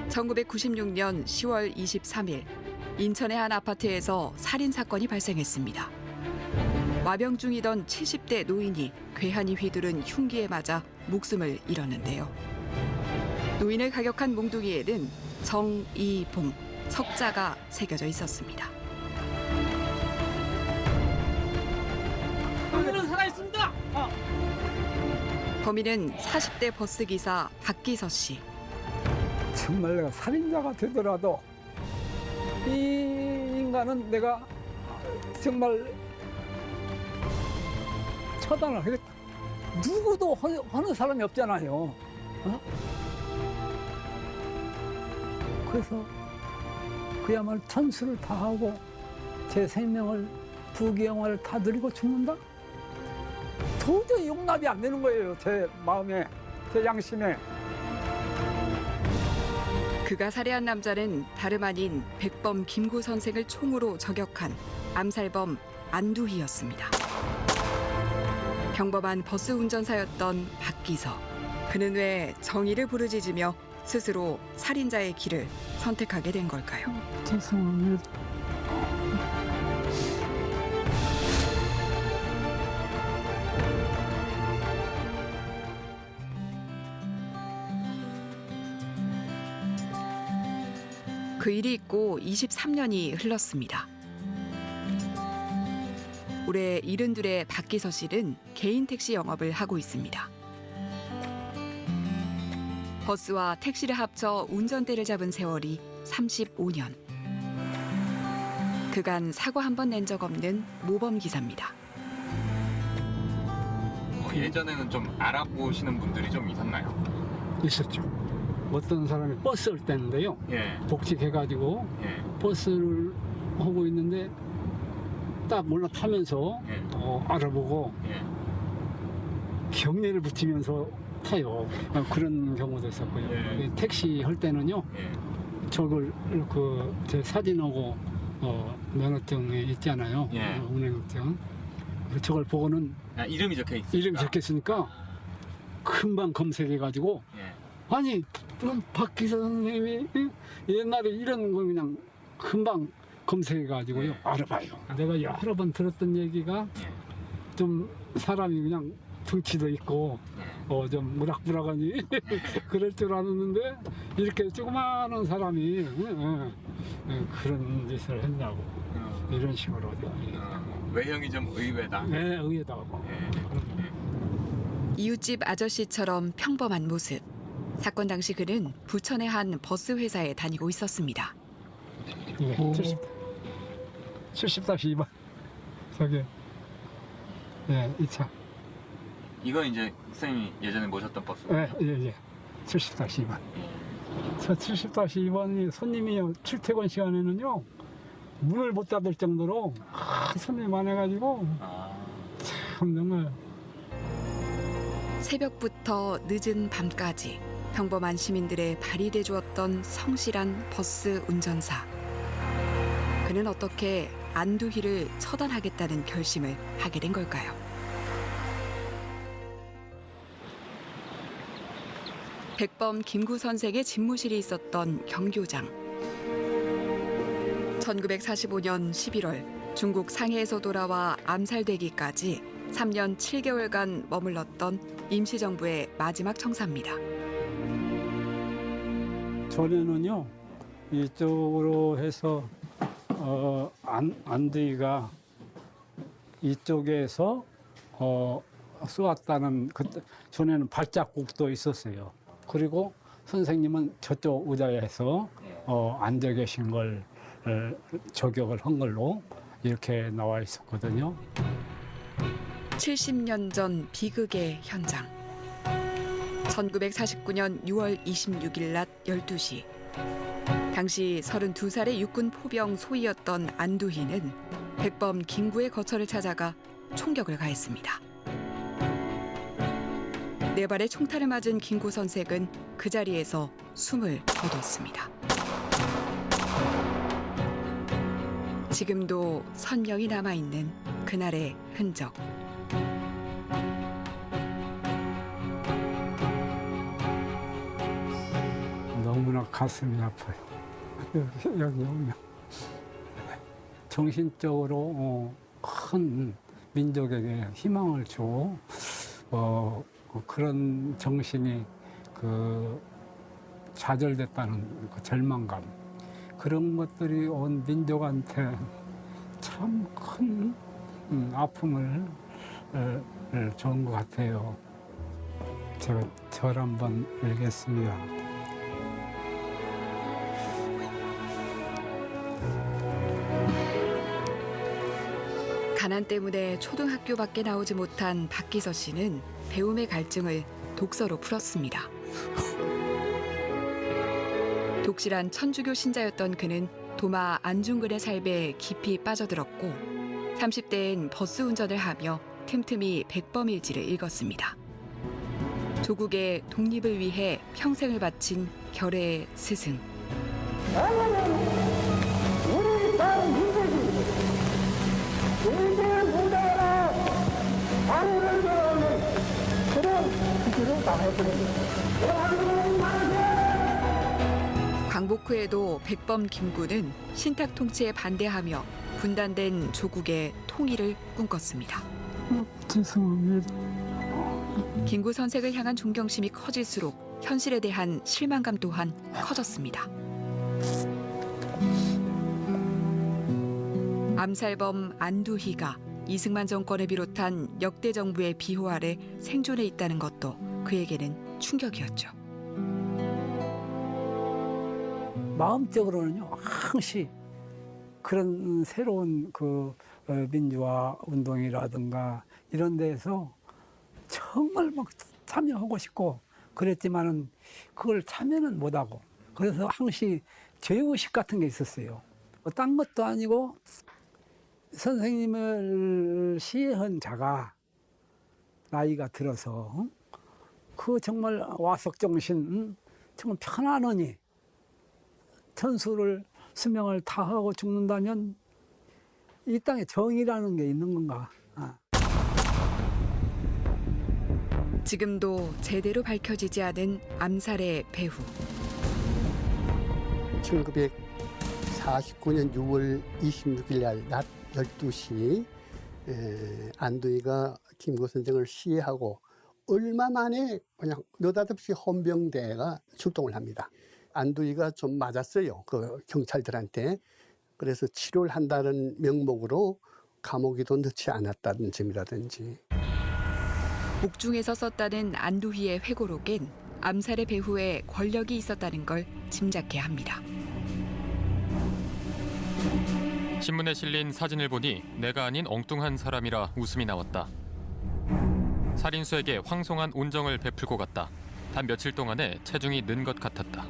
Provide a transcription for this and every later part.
(1996년 10월 23일) 인천의 한 아파트에서 살인 사건이 발생했습니다. 와병 중이던 70대 노인이 괴한이 휘두른 흉기에 맞아 목숨을 잃었는데요. 노인을 가격한 몽둥이에는 정이봉, 석자가 새겨져 있었습니다. 범인은 살아있습니다. 범인은 40대 버스기사 박기서 씨. 정말 내가 살인자가 되더라도 이 인간은 내가 정말 처단을 하겠다. 누구도 하는 사람이 없잖아요. 어? 그래서 그야말로 천수를 다하고 제 생명을 부귀영화를 다 누리고 죽는다? 도저히 용납이 안 되는 거예요. 제 마음에, 제 양심에. 그가 살해한 남자는 다름 아닌 백범 김구 선생을 총으로 저격한 암살범 안두희였습니다. 평범한 버스 운전사였던 박기서. 그는 왜 정의를 부르짖으며 스스로 살인자의 길을 선택하게 된 걸까요? 죄송합니다. 그 일이 있고 23년이 흘렀습니다. 올해 72의 박기서 씨는 개인 택시 영업을 하고 있습니다. 버스와 택시를 합쳐 운전대를 잡은 세월이 35년. 그간 사고 한 번 낸 적 없는 모범 기사입니다. 예전에는 좀 알아보시는 분들이 좀 있었나요? 있었죠. 어떤 사람이 버스를 뗐는데요. 예. 복직해가지고 예. 버스를 하고 있는데 딱 올라타면서 예. 알아보고 예. 경례를 붙이면서 타요. 그런 경우도 있었고요. 예. 택시 할 때는요. 예. 저걸 제 사진하고 면허증에 있잖아요. 예. 운행증. 저걸 보고는 아, 이름이 적혀 있어요. 이름 적혔으니까 금방 검색해가지고 예. 아니 박기서 선생님이 옛날에 이런 거 그냥 금방 검색해가지고요. 예. 알아봐요. 내가 여러 번 들었던 얘기가 예. 좀 사람이 그냥 덩치도 있고 예. 좀 무락무락하니 그럴 줄 알았는데 이렇게 조그마한 사람이 그런 짓을 했냐고 이런 식으로 외형이 좀 의외다. 네, 의외다고. 예. 이웃집 아저씨처럼 평범한 모습. 사건 당시 그는 부천의 한 버스 회사에 다니고 있었습니다. 예, 70-2번 저기 이 차. 이건 이제 선생님이 예전에 모셨던 버스. 예. 70-2번. 저 70-2번이 손님이 출퇴근 시간에는요 문을 못 닫을 정도로 손님이 많아가지고 참 정말. 새벽부터 늦은 밤까지 평범한 시민들의 발이 돼 주었던 성실한 버스 운전사. 그는 어떻게 안두희를 처단하겠다는 결심을 하게 된 걸까요? 백범 김구 선생의 집무실이 있었던 경교장. 1945년 11월 중국 상해에서 돌아와 암살되기까지 3년 7개월간 머물렀던 임시정부의 마지막 청사입니다. 전에는요 이쪽으로 해서 안두희가 이쪽에서 쏘았다는 그때 전에는 발자국도 있었어요. 그리고 선생님은 저쪽 의자에서 앉아 계신 걸 저격을 한 걸로 이렇게 나와 있었거든요. 70년 전 비극의 현장. 1949년 6월 26일 낮 12시. 당시 32살의 육군 포병 소위였던 안두희는 백범 김구의 거처를 찾아가 총격을 가했습니다. 네 발의 총탄을 맞은 김구 선생은 그 자리에서 숨을 거뒀습니다. 지금도 선명히 남아있는 그날의 흔적. 너무나 가슴이 아파요. 여기 오면 정신적으로 큰 민족에게 희망을 줘 그런 정신이 좌절됐다는 그 절망감 그런 것들이 온 민족한테 참 큰 아픔을 준 것 같아요. 제가 절 한번 읽겠습니다. 가난 때문에 초등학교 밖에 나오지 못한 박기서 씨는 배움의 갈증을 독서로 풀었습니다. 독실한 천주교 신자였던 그는 도마 안중근의 삶에 깊이 빠져들었고 30대엔 버스 운전을 하며 틈틈이 백범일지를 읽었습니다. 조국의 독립을 위해 평생을 바친 결의 스승. 우리 땅 민족이 일제를 무장하라 방어를 걸어오는 그런 기술을 당해버립니다. 광복 후에도 백범 김구는 신탁 통치에 반대하며 분단된 조국의 통일을 꿈꿨습니다. 죄송합니다. 김구 선생을 향한 존경심이 커질수록 현실에 대한 실망감 또한 커졌습니다. 암살범 안두희가 이승만 정권을 비롯한 역대 정부의 비호 아래 생존해 있다는 것도 그에게는 충격이었죠. 마음적으로는요 항시 그런 새로운 민주화 운동이라든가 이런 데에서 정말 막 참여하고 싶고 그랬지만은 그걸 참여는 못하고 그래서 항시 죄의식 같은 게 있었어요. 딴 것도 아니고 선생님을 시해한 자가 나이가 들어서 그 정말 와석정신 정말 편안하니 천수를 수명을 다하고 죽는다면 이 땅에 정의라는 게 있는 건가? 지금도 제대로 밝혀지지 않은 암살의 배후. 1949년 6월 26일 날 낮 12시 안두희가 김구 선생을 시해하고 얼마 만에 그냥 느닷없이 헌병대가 출동을 합니다. 안두희가 좀 맞았어요. 그 경찰들한테. 그래서 치료를 한다는 명목으로 감옥에도 넣지 않았다는 점이라든지. 옥중에서 썼다는 안두희의 회고록엔 암살의 배후에 권력이 있었다는 걸 짐작해야 합니다. 신문에 실린 사진을 보니 내가 아닌 엉뚱한 사람이라 웃음이 나왔다. 살인수에게 황송한 온정을 베풀고 갔다. 단 며칠 동안에 체중이 는 것 같았다.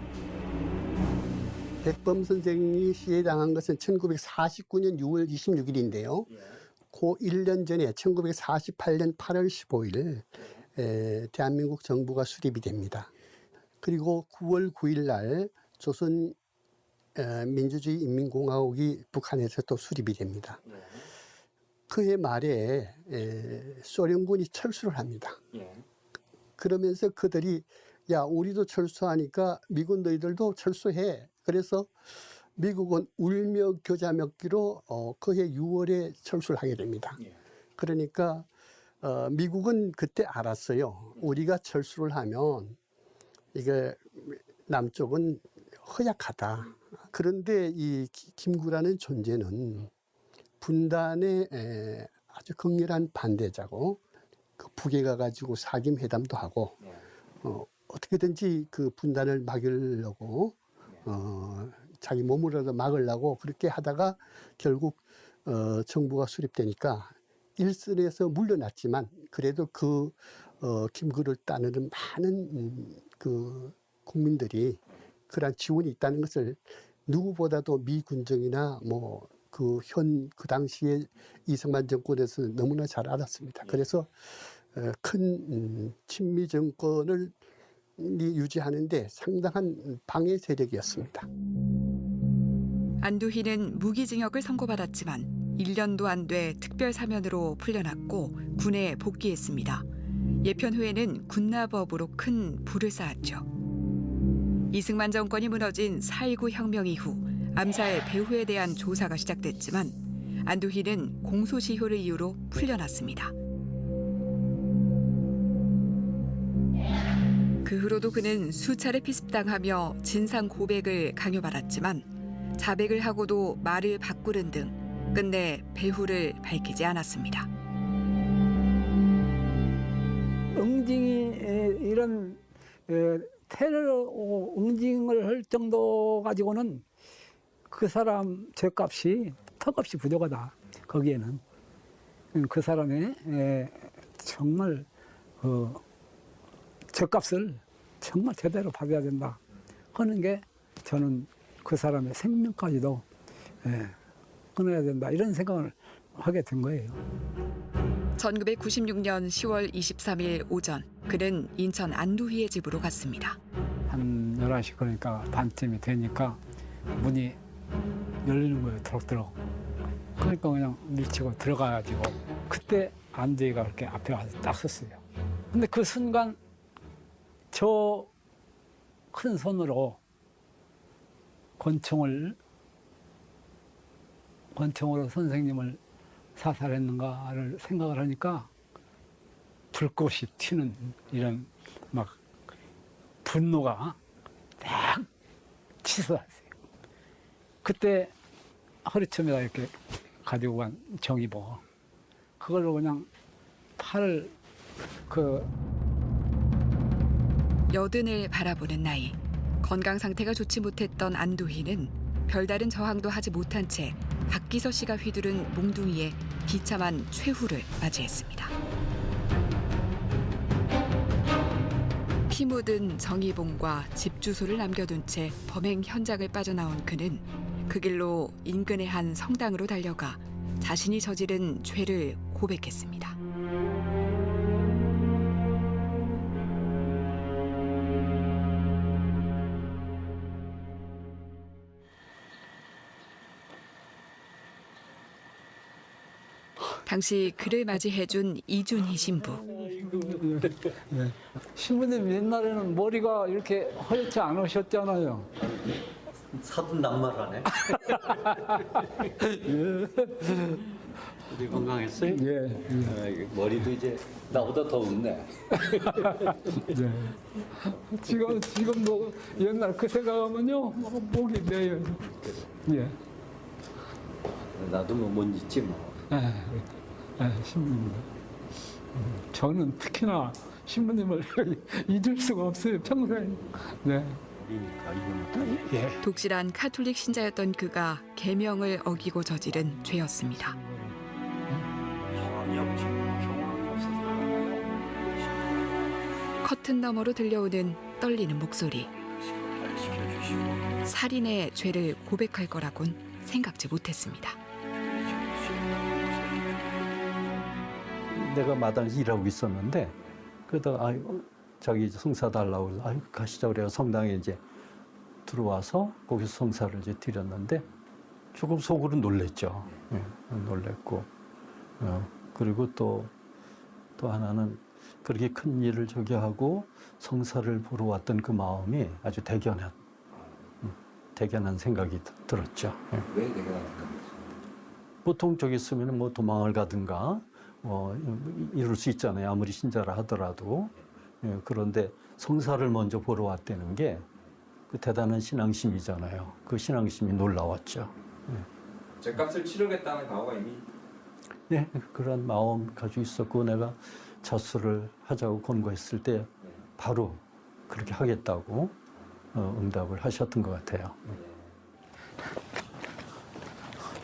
백범 선생이 시해당한 것은 1949년 6월 26일인데요. 그 1년 전에 1948년 8월 15일 대한민국 정부가 수립이 됩니다. 그리고 9월 9일 날 조선 민주주의 인민공화국이 북한에서 또 수립이 됩니다. 그해 말에 소련군이 철수를 합니다. 그러면서 그들이 야 우리도 철수하니까 미군 너희들도 철수해. 그래서 미국은 울며 겨자 먹기로 그해 6월에 철수를 하게 됩니다. 그러니까 미국은 그때 알았어요. 우리가 철수를 하면 이게 남쪽은 허약하다. 그런데 이 김구라는 존재는 분단의 아주 극렬한 반대자고 그 북에 가가지고 사김회담도 하고 어떻게든지 그 분단을 막으려고 자기 몸으로라도 막으려고 그렇게 하다가 결국 정부가 수립되니까 일선에서 물러났지만 그래도 그 김구를 따르는 많은 그 국민들이 그러한 지원이 있다는 것을 누구보다도 미 군정이나 뭐 그 당시에 이승만 정권에서 너무나 잘 알았습니다. 그래서 큰 친미 정권을 유지하는데 상당한 방해 세력이었습니다. 안두희는 무기징역을 선고받았지만 1년도 안 돼 특별사면으로 풀려났고 군에 복귀했습니다. 예편 후에는 군납업으로 큰 부를 쌓았죠. 이승만 정권이 무너진 4.19 혁명 이후 암살 배후에 대한 조사가 시작됐지만 안두희는 공소시효를 이유로 풀려났습니다. 그 후로도 그는 수차례 피습당하며 진상 고백을 강요받았지만 자백을 하고도 말을 바꾸는 등 끝내 배후를 밝히지 않았습니다. 응징이 이런 테러 응징을 할 정도 가지고는 그 사람 죄값이 턱없이 부족하다. 거기에는 그 사람의 정말 그 죄값을 정말 제대로 받아야 된다 하는 게 저는 그 사람의 생명까지도 끊어야 된다 이런 생각을 하게 된 거예요. 1996년 10월 23일 오전 그는 인천 안두희의 집으로 갔습니다. 한 11시 그러니까 반쯤이 되니까 문이 열리는 거예요. 덕덕. 그러니까 그냥 밀치고 들어가가지고 그때 안두희가 그렇게 앞에 와서 딱 섰어요. 근데 그 순간 저 큰 손으로 권총으로 선생님을 사살했는가를 생각을 하니까 불꽃이 튀는 이런 막 분노가 딱 치솟았어요. 그때 허리춤에다 이렇게 가지고 간 정의보 그걸로 그냥 팔을 여든을 바라보는 나이. 건강 상태가 좋지 못했던 안두희는 별다른 저항도 하지 못한 채 박기서 씨가 휘두른 몽둥이에 비참한 최후를 맞이했습니다. 피 묻은 정의봉과 집 주소를 남겨둔 채 범행 현장을 빠져나온 그는 그 길로 인근의 한 성당으로 달려가 자신이 저지른 죄를 고백했습니다. 당시 그를 맞이해준 이준희 신부. 신부님 옛날에는 머리가 이렇게 허옇지 않으셨잖아요. 사돈 낱말하네. 우리 건강했어요? 예. 머리도 이제 나보다 더 웃네. 지금도 옛날 그 생각하면요, 목이 메요. 예. 나도 못 잊지 뭐. 신부입니다. 저는 특히나 신부님을 잊을 수가 없어요. 평생. 네. 그러니까 이거 예. 독실한 카톨릭 신자였던 그가 계명을 어기고 저지른 죄였습니다. 경험이 없지. 경험이 없어서. 커튼 너머로 들려오는 떨리는 목소리. 살인의 죄를 고백할 거라곤 생각지 못했습니다. 내가 마당에서 일하고 있었는데 그러다가 자기 성사 달라고 해서 가시자 그래요. 성당에 이제 들어와서 거기서 성사를 이제 드렸는데 조금 속으로 놀랬죠. 놀랬고 그리고 또 하나는 그렇게 큰 일을 저기 하고 성사를 보러 왔던 그 마음이 아주 대견한 생각이 들었죠. 왜 대견합니까? 보통 저기 있으면 뭐 도망을 가든가 이럴 수 있잖아요. 아무리 신자라 하더라도. 그런데 성사를 먼저 보러 왔다는 게 그 대단한 신앙심이잖아요. 그 신앙심이 놀라웠죠. 죗값을 치르겠다는 각오가 이미 네, 그런 마음 가지고 있었고 내가 자수를 하자고 권고했을 때 바로 그렇게 하겠다고 응답을 하셨던 것 같아요.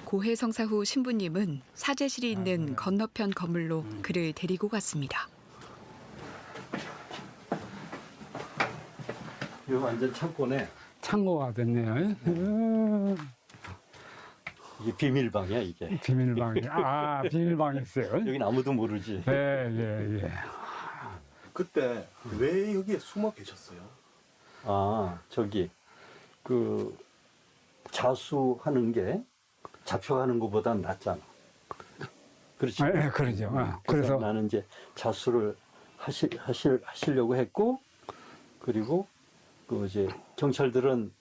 고해 성사 후 신부님은 사제실이 있는 건너편 건물로 그를 데리고 갔습니다. 이거 완전 창고네. 창고가 됐네요. 이게 비밀방이야 이게. 비밀방이. 비밀방이 있어요. 여긴 아무도 모르지. 예. 그때 왜 여기에 숨어 계셨어요? 저기 그 자수하는 게 잡혀가는 것보다는 낫잖아. 그렇지. 그러죠. 그래서 나는 이제 자수를 하시려고 했고, 그리고 그 이제 경찰들은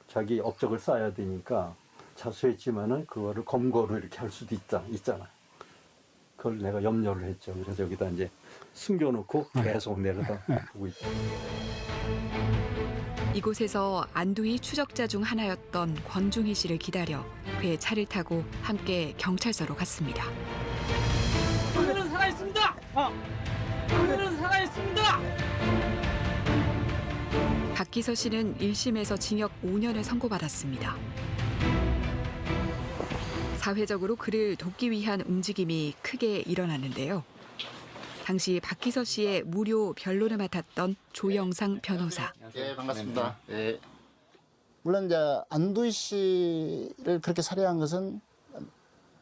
자기 업적을 쌓아야 되니까 자수했지만은 그거를 검거로 이렇게 할 수도 있잖아. 그걸 내가 염려를 했죠. 그래서 여기다 이제 숨겨놓고 계속 내려다 보고 있다. 이곳에서 안두희 추적자 중 하나였던 권중희 씨를 기다려 그의 차를 타고 함께 경찰서로 갔습니다. 오늘은 살아있습니다. 오늘은 살아있습니다. 박기서 씨는 1심에서 징역 5년을 선고받았습니다. 사회적으로 그를 돕기 위한 움직임이 크게 일어났는데요. 당시 박기서 씨의 무료 변론을 맡았던 조영상 변호사. 네, 반갑습니다. 네. 물론 이제 안두희 씨를 그렇게 살해한 것은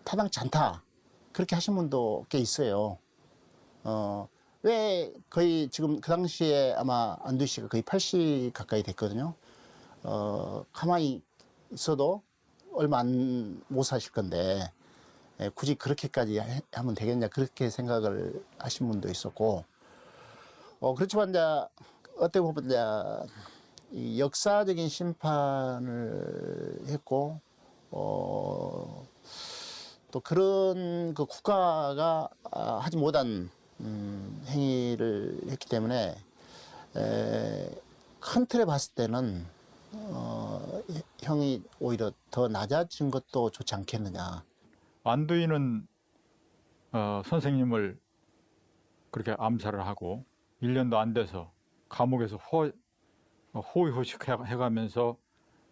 타당치 않다. 그렇게 하신 분도 꽤 있어요. 왜 거의 지금 그 당시에 아마 안두희 씨가 거의 80 가까이 됐거든요. 가만히 있어도 얼마 못 사실 건데 굳이 그렇게까지 하면 되겠냐 그렇게 생각을 하신 분도 있었고 그렇지만 이제 어떻게 보면 이제 이 역사적인 심판을 했고 또 그런 그 국가가 하지 못한 행위를 했기 때문에 큰 틀에 봤을 때는 형이 오히려 더 낮아진 것도 좋지 않겠느냐. 안두희는 선생님을 그렇게 암살을 하고 1년도 안 돼서 감옥에서 호의호식 해가면서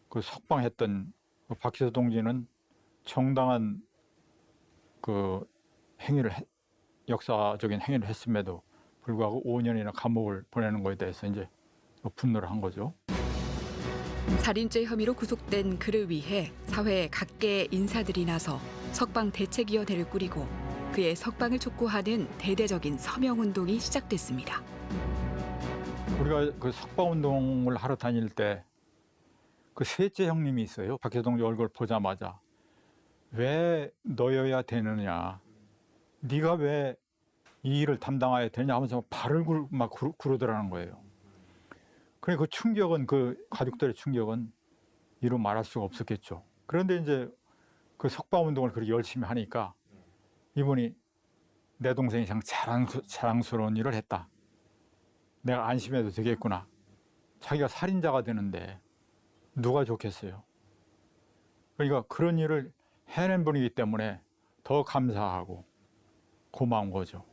그 석방했던 박기서 동지는 정당한 그 역사적인 행위를 했음에도 불구하고 5년이나 감옥을 보내는 것에 대해서 이제 분노를 한 거죠. 살인죄 혐의로 구속된 그를 위해 사회 각계의 인사들이 나서 석방 대책위원회를 꾸리고 그의 석방을 촉구하는 대대적인 서명운동이 시작됐습니다. 우리가 그 석방운동을 하러 다닐 때 그 셋째 형님이 있어요. 박기서 동지 얼굴 보자마자 왜 너여야 되느냐, 네가 왜 이 일을 담당해야 되냐 하면서 발을 막 구르더라는 거예요. 그래 그 충격은 그 가족들의 충격은 이루 말할 수가 없었겠죠. 그런데 이제 그 석방운동을 그렇게 열심히 하니까 이분이 내 동생이 참 자랑스러운 일을 했다. 내가 안심해도 되겠구나. 자기가 살인자가 되는데 누가 좋겠어요. 그러니까 그런 일을 해낸 분이기 때문에 더 감사하고 고마운 거죠.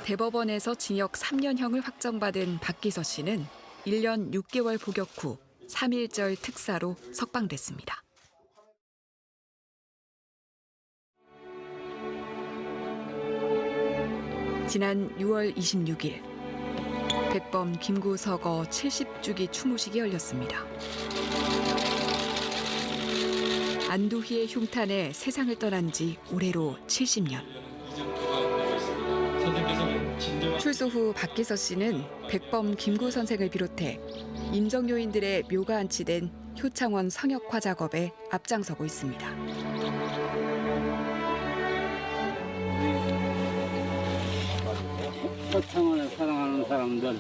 대법원에서 징역 3년형을 확정받은 박기서 씨는 1년 6개월 복역 후 3.1절 특사로 석방됐습니다. 지난 6월 26일 백범 김구서거 70주기 추모식이 열렸습니다. 안두희의 흉탄에 세상을 떠난 지 올해로 70년. 출소 후 박기서 씨는 백범 김구 선생을 비롯해 임정요인들의 묘가 안치된 효창원 성역화 작업에 앞장서고 있습니다. 효창원을 사랑하는 사람들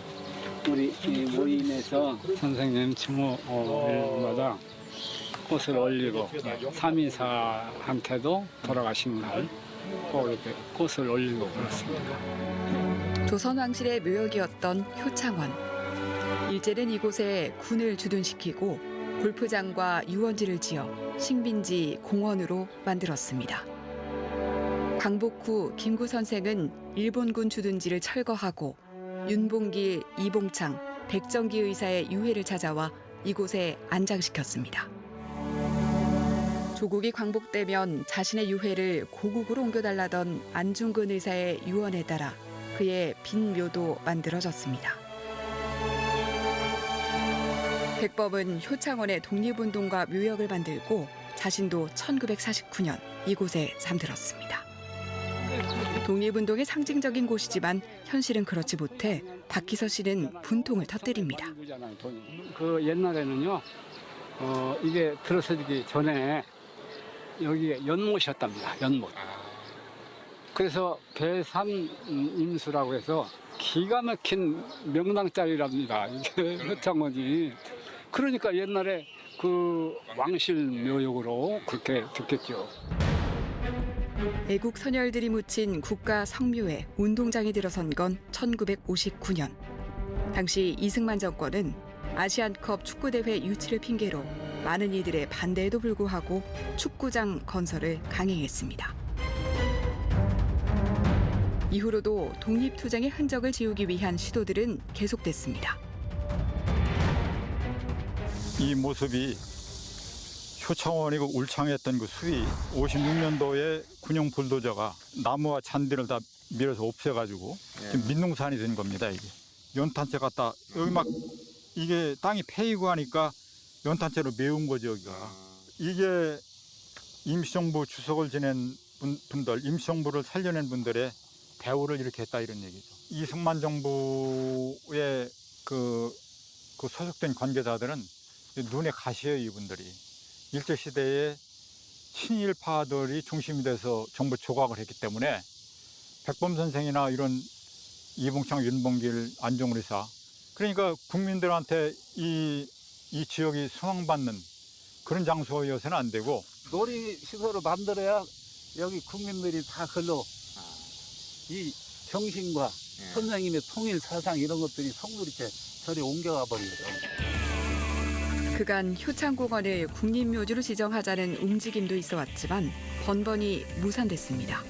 우리 이 모임에서 선생님 추모일마다 꽃을 올리고 3인사한테도 돌아가신 날 꼭 이렇게 꽃을 올리고 그렇습니다. 조선왕실의 묘역이었던 효창원. 일제는 이곳에 군을 주둔시키고 골프장과 유원지를 지어 식민지 공원으로 만들었습니다. 광복 후 김구 선생은 일본군 주둔지를 철거하고 윤봉길, 이봉창, 백정기 의사의 유해를 찾아와 이곳에 안장시켰습니다. 조국이 광복되면 자신의 유해를 고국으로 옮겨달라던 안중근 의사의 유언에 따라 그의 빈 묘도 만들어졌습니다. 백범은 효창원의 독립운동가 묘역을 만들고 자신도 1949년 이곳에 잠들었습니다. 독립운동의 상징적인 곳이지만 현실은 그렇지 못해 박기서 씨는 분통을 터뜨립니다. 그 옛날에는요, 이게 들어서기 전에 여기에 연못이었답니다. 연못. 그래서 배산 임수라고 해서 기가 막힌 명당짜리랍니다. 이게 효창원이. 그러니까 옛날에 그 왕실 묘역으로 그렇게 듣겠죠. 애국 선열들이 묻힌 국가 성묘에 운동장이 들어선 건 1959년. 당시 이승만 정권은 아시안컵 축구대회 유치를 핑계로 많은 이들의 반대에도 불구하고 축구장 건설을 강행했습니다. 이후로도 독립투쟁의 흔적을 지우기 위한 시도들은 계속됐습니다. 이 모습이 효창원이고 울창했던 그 수위 56년도에 군용 불도저가 나무와 잔디를 다 밀어서 없애가지고 지금 민농산이 된 겁니다. 이게 연탄재 갖다 여기 막 이게 땅이 패이고 하니까 연탄재로 메운 거죠. 여기가. 이게 임시정부 주석을 지낸 분들, 임시정부를 살려낸 분들의 대우를 이렇게 했다 이런 얘기죠. 이승만 정부의 그 소속된 관계자들은 눈에 가시예요, 이분들이. 일제시대에 친일파들이 중심이 돼서 정부 조각을 했기 때문에 백범 선생이나 이런 이봉창, 윤봉길, 안종을 의사, 그러니까 국민들한테 이 지역이 수망받는 그런 장소여서는 안 되고, 놀이시설을 만들어야 여기 국민들이 다 글로 이 정신과 선생님의 통일 사상 이런 것들이 성물이 저리 옮겨가 버리거든. 그간 효창공원을 국립묘지로 지정하자는 움직임도 있어 왔지만 번번이 무산됐습니다.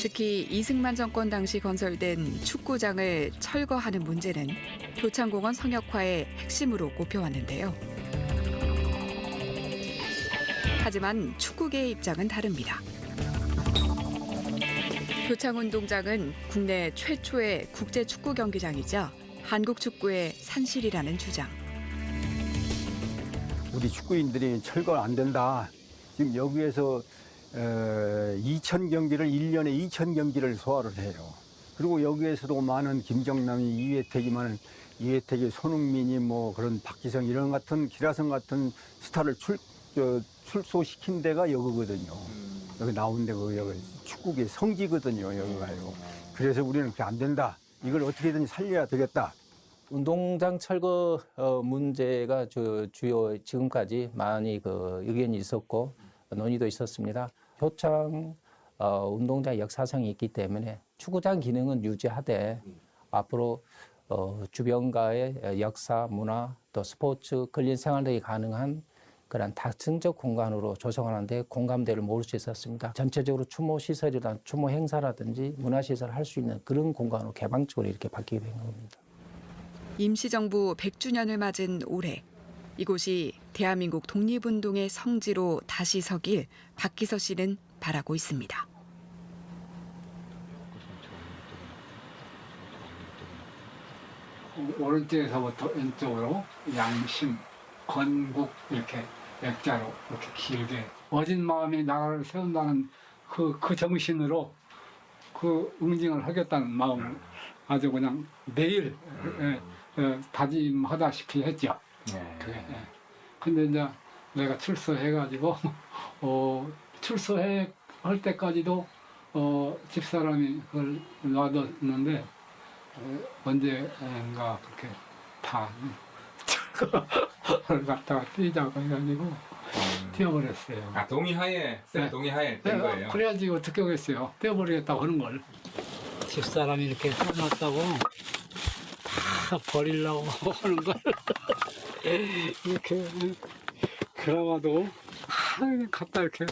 특히 이승만 정권 당시 건설된 축구장을 철거하는 문제는 효창공원 성역화의 핵심으로 꼽혀왔는데요. 하지만 축구계의 입장은 다릅니다. 효창운동장은 국내 최초의 국제축구 경기장이자 한국 축구의 산실이라는 주장. 우리 축구인들이 철거 안 된다. 지금 여기에서 2,000경기를 1년에 2,000경기를 소화를 해요. 그리고 여기에서도 많은 김정남이 이회택이 이회택이 손흥민이 뭐 그런 박지성 이런 같은 기라성 같은 스타를 출소시킨 데가 여기거든요. 여기 나온 데가 여기 축구계 성지거든요. 여기가요. 그래서 우리는 그게 안 된다. 이걸 어떻게든 살려야 되겠다. 운동장 철거 문제가 주요 지금까지 많이 의견이 있었고 논의도 있었습니다. 효창 운동장 역사성이 있기 때문에 축구장 기능은 유지하되 앞으로 주변가의 역사, 문화, 또 스포츠, 근린 생활들이 가능한 그런 다층적 공간으로 조성하는데 공감대를 모을 수 있었습니다. 전체적으로 추모 시설이나 추모 행사라든지 문화 시설을 할 수 있는 그런 공간으로 개방적으로 이렇게 바뀌게 된 겁니다. 임시정부 100주년을 맞은 올해 이곳이 대한민국 독립운동의 성지로 다시 서길 박기서 씨는 바라고 있습니다. 오른쪽에서부터 왼쪽으로 양심, 건국 이렇게 액자로 이렇게 길게 어진 마음이 나라를 세운다는 그 정신으로 그 응징을 하겠다는 마음을 아주 그냥 매일 다짐하다시피 했죠. 근데 이제 내가 출소해가지고 출소할 때까지도 집사람이 그걸 놔뒀는데 언제인가 그렇게 다 그걸 갖다가 뛰자고 해가지고 뛰어버렸어요. 아, 동의하에 동의하에 된 거예요? 그래야지 어떻게 하겠어요. 뛰어버리겠다고 하는 걸. 집사람이 이렇게 해놨다고 다 버리려고 하는 걸 이렇게 그나마도 갖다 이렇게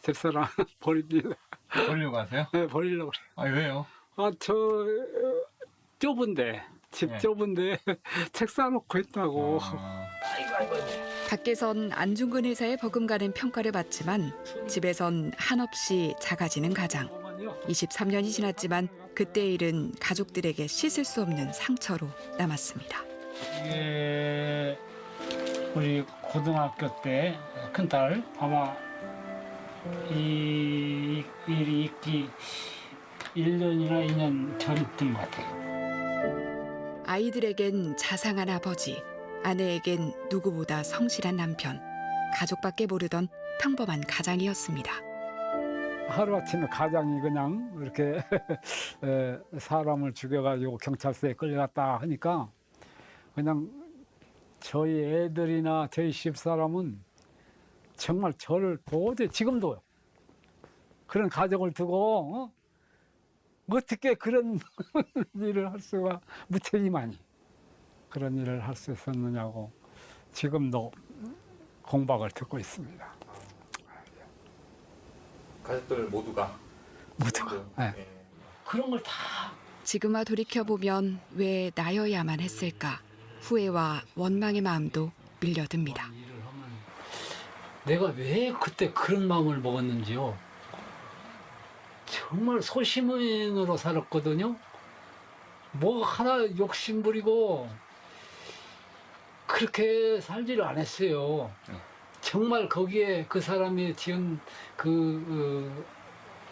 집사람 버립니다. 버리려고 하세요? 네, 버리려고 그래요. 아, 왜요? 저 좁은데 집 좁은데 책 쌓아놓고 있다고. 밖에선 안중근 의사의 버금가는 평가를 받지만 집에선 한없이 작아지는 가장. 23년이 지났지만 그때 일은 가족들에게 씻을 수 없는 상처로 남았습니다. 이게 우리 고등학교 때 큰딸 아마 이 일이 있기 1년이나 2년 전인 것 같아요. 아이들에겐 자상한 아버지, 아내에겐 누구보다 성실한 남편, 가족밖에 모르던 평범한 가장이었습니다. 하루아침에 가장이 그냥 이렇게 사람을 죽여가지고 경찰서에 끌려갔다 하니까 그냥 저희 애들이나 저희 집사람은 정말 저를 도저히 지금도 그런 가족을 두고 어떻게 그런 일을 할 수가 무책임하니 그런 일을 할 수 있었느냐고 지금도 공박을 듣고 있습니다. 가족들 모두가 네. 그런 걸 다 지금와 돌이켜보면 왜 나여야만 했을까 후회와 원망의 마음도 밀려듭니다. 내가 왜 그때 그런 마음을 먹었는지요. 정말 소시민으로 살았거든요. 뭐 하나 욕심부리고 그렇게 살지를 않았어요. 정말 거기에 그 사람이 지은 그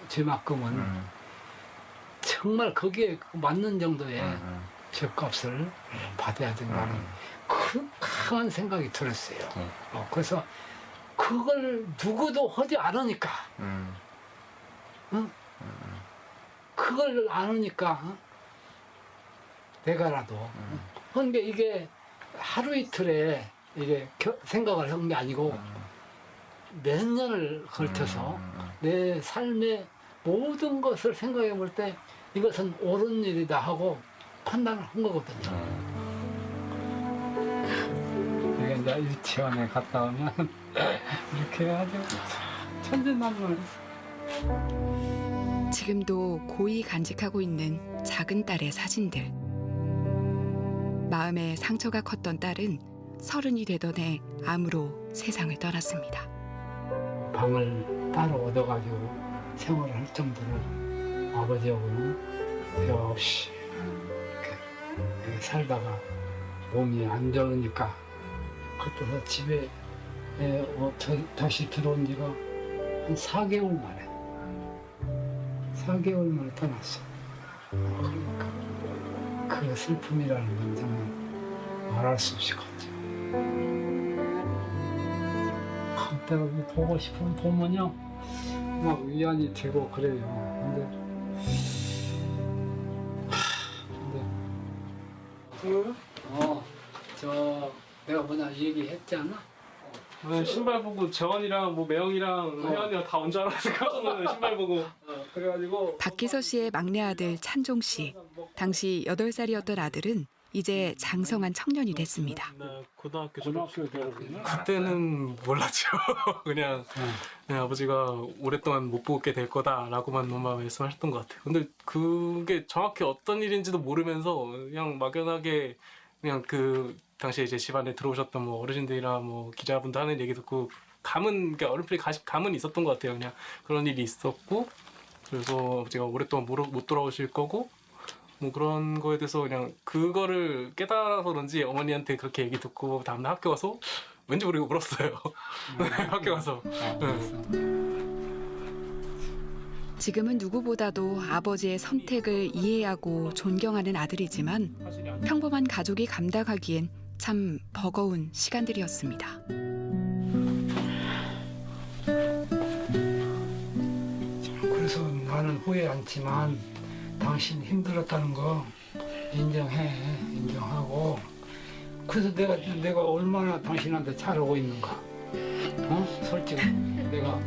죄만큼은 정말 거기에 맞는 정도의 죄값을 받아야 된다는 그 강한 생각이 들었어요. 그래서 그걸 누구도 하지 않으니까, 응? 그걸 아니까 내가라도. 그런데 이게 하루 이틀에 이게 생각을 한 게 아니고 몇 년을 걸쳐서 내 삶의 모든 것을 생각해 볼 때 이것은 옳은 일이다 하고 판단을 한 거거든요. 이게 이제 유치원에 갔다 오면 이렇게 아주 천진난만을 했어요. 지금도 고이 간직하고 있는 작은 딸의 사진들. 마음에 상처가 컸던 딸은 30이 되던 해 암으로 세상을 떠났습니다. 방을 따로 얻어가지고 생활을 할 정도로 아버지하고는 대화 없이 이렇게 살다가 몸이 안 좋으니까 그때서 집에 다시 들어온 지가 한 4개월 만에 4개월 만에 떠났어. 그러니까 그 슬픔이라는 건 정말 말할 수 없이 컸죠. 그때가 보고 싶으면 보면요 막 위안이 되고 그래요. 저 내가 뭐냐 얘기했지 않나? 신발 보고 재원이랑 뭐 매형이랑 혜연이랑 다 온 줄 알았어. 깜짝 놀랐네. 신발 보고. 그래가지고 박기서 씨의 막내 아들 찬종 씨. 당시 8살이었던 아들은 이제 장성한 청년이 됐습니다. 고등학교 그때는 몰랐죠. 그냥 아버지가 오랫동안 못 보게 될 거다라고만 말씀하셨던 것 같아요. 근데 그게 정확히 어떤 일인지도 모르면서 그냥 막연하게 그냥 그 당시에 이제 집안에 들어오셨던 뭐 어르신들이나 뭐 기자분들 하는 얘기 듣고 감은 그러니까 얼핏 감은 있었던 것 같아요. 그냥 그런 일이 있었고 그래서 아버지가 오랫동안 못 돌아오실 거고 뭐 그런 거에 대해서 그냥 그거를 깨달아서 그런지 어머니한테 그렇게 얘기 듣고 다음날 학교 가서 왠지 모르게 울었어요. 학교 가서. 지금은 누구보다도 아버지의 선택을 이해하고 존경하는 아들이지만 평범한 가족이 감당하기엔 참 버거운 시간들이었습니다. 그래서 나는 후회 않지만 당신 힘들었다는 거 인정하고 그래서 내가 얼마나 당신한테 잘하고 있는가. 솔직히 내가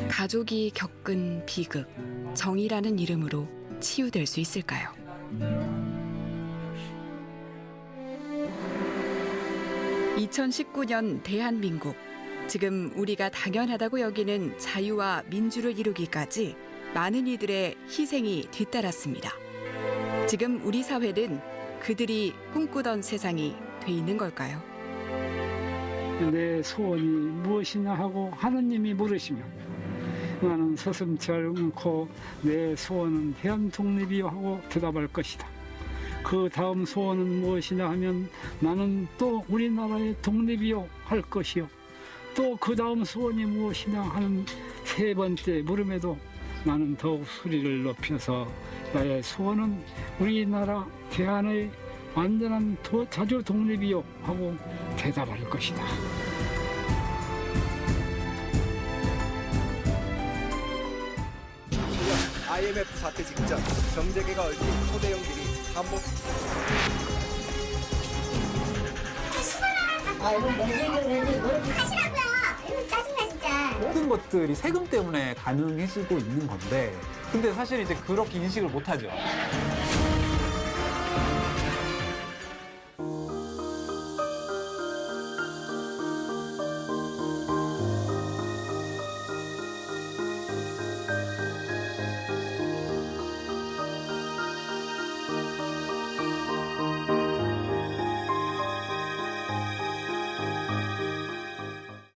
가족이 겪은 비극, 정의라는 이름으로 치유될 수 있을까요? (2019년) 대한민국. 지금 우리가 당연하다고 여기는 자유와 민주를 이루기까지 많은 이들의 희생이 뒤따랐습니다. 지금 우리 사회는 그들이 꿈꾸던 세상이 돼 있는 걸까요? 내 소원이 무엇이냐 하고 하느님이 물으시면 나는 서슴지 않고 내 소원은 대한 독립이요 하고 대답할 것이다. 그 다음 소원은 무엇이냐 하면 나는 또 우리나라의 독립이요 할 것이요. 또 그 다음 소원이 무엇이냐 하는 세 번째 물음에도 나는 더욱 소리를 높여서 나의 소원은 우리나라 대한의 완전한 자주 독립이요 하고 대답할 것이다. IMF 사태 직전 전 세계가 얽힌 초대형들이 한복 이거 매질을 뭘 하시라고요. 이거 짜증나 진짜. 모든 것들이 세금 때문에 가능해지고 있는 건데 근데 사실 이제 그렇게 인식을 못하죠.